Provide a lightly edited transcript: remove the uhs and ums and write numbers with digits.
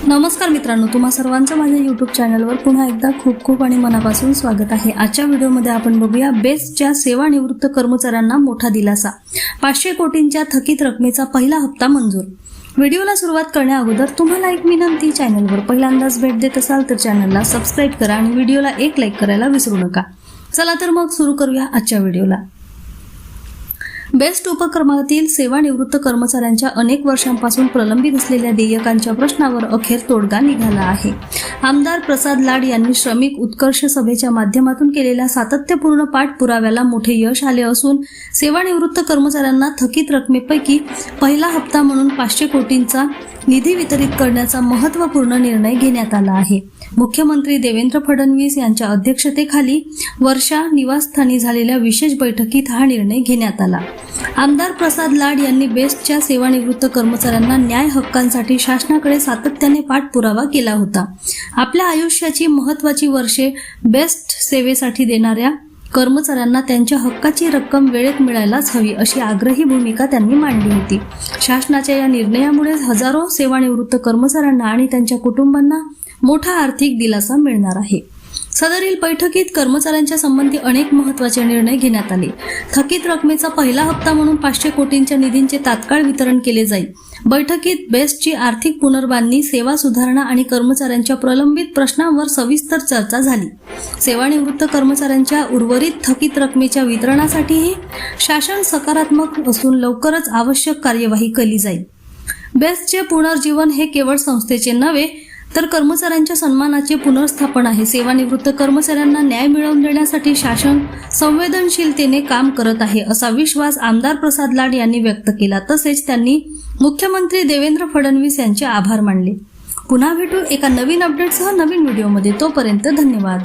नमस्कार मित्रांनो, तुम्हा सर्वांचं माझ्या यूट्यूब चॅनलवर पुन्हा एकदा खूप खूप आणि मनापासून स्वागत आहे। आजच्या व्हिडिओमध्ये आपण बघूया बेस्टच्या सेवानिवृत्त कर्मचाऱ्यांना मोठा दिलासा। 500 कोटींच्या थकीत रकमेचा पहिला हप्ता मंजूर। व्हिडिओला सुरुवात करण्याअगोदर तुम्हाला एक विनंती, चॅनलवर पहिल्यांदाच भेट देत असाल तर चॅनलला सबस्क्राइब करा आणि व्हिडिओला एक लाईक करायला विसरू नका। चला तर मग सुरू करूया आजच्या व्हिडिओला। बेस्ट उपक्रमातील सेवानिवृत्त कर्मचाऱ्यांच्या अनेक वर्षांपासून प्रलंबित असलेल्या देयकांच्या प्रश्नावर अखेर तोडगा निघाला आहे। आमदार प्रसाद लाड यांनी श्रमिक उत्कर्ष सभेच्या माध्यमातून केलेल्या सातत्यपूर्ण पाठपुराव्याला मोठे यश आले असून सेवानिवृत्त कर्मचाऱ्यांना थकीत रकमेपैकी पहिला हप्ता म्हणून 500 कोटींचा निधी वितरित करण्याचा महत्त्वपूर्ण निर्णय घेण्यात आला आहे। मुख्यमंत्री देवेंद्र फडणवीस यांच्या अध्यक्षतेखाली वर्षा निवासस्थानी झालेल्या विशेष बैठकीत हा निर्णय घेण्यात आला। आमदार प्रसाद लाड यांनी बेस्टच्या सेवानिवृत्त कर्मचाऱ्यांना न्याय हक्कांसाठी शासनाकडे सातत्याने पाठपुरावा केला होता। आपल्या आयुष्याची महत्त्वाची वर्षे बेस्ट सेवेसाठी देणाऱ्या कर्मचाऱ्यांना त्यांच्या हक्काची रक्कम वेळेत मिळायलाच हवी अशी आग्रही भूमिका त्यांनी मांडली होती। शासनाच्या या निर्णयामुळे हजारो सेवानिवृत्त कर्मचाऱ्यांना आणि त्यांच्या कुटुंबांना मोठा आर्थिक दिलासा मिळणार आहे। सदरील बैठकीत कर्मचाऱ्यांच्या संबंधी अनेक महत्त्वाचे निर्णय घेण्यात आले। थकीत रकमेचा पहिला हप्ता म्हणून 500 कोटींच्या निधींचे तात्काळ वितरण केले जाईल। बैठकीत बेस्टची आर्थिक पुनर्बांधणी, सेवा सुधारणा आणि कर्मचाऱ्यांच्या प्रलंबित प्रश्नांवर सविस्तर चर्चा झाली। सेवानिवृत्त कर्मचाऱ्यांच्या उर्वरित थकीत रकमेच्या वितरणासाठीही शासन सकारात्मक असून लवकरच आवश्यक कार्यवाही केली जाईल। बेस्टचे पुनर्जीवन हे केवळ संस्थेचे नव्हे तर कर्मचाऱ्यांच्या सन्मानाचे पुनर्स्थापन आहे। सेवानिवृत्त कर्मचाऱ्यांना न्याय मिळवून देण्यासाठी शासन संवेदनशीलतेने काम करत आहे असा विश्वास आमदार प्रसाद लाड यांनी व्यक्त केला। तसेच त्यांनी मुख्यमंत्री देवेंद्र फडणवीस यांचे आभार मानले। पुन्हा भेटू एका नवीन अपडेटसह नवीन व्हिडिओमध्ये। तोपर्यंत धन्यवाद।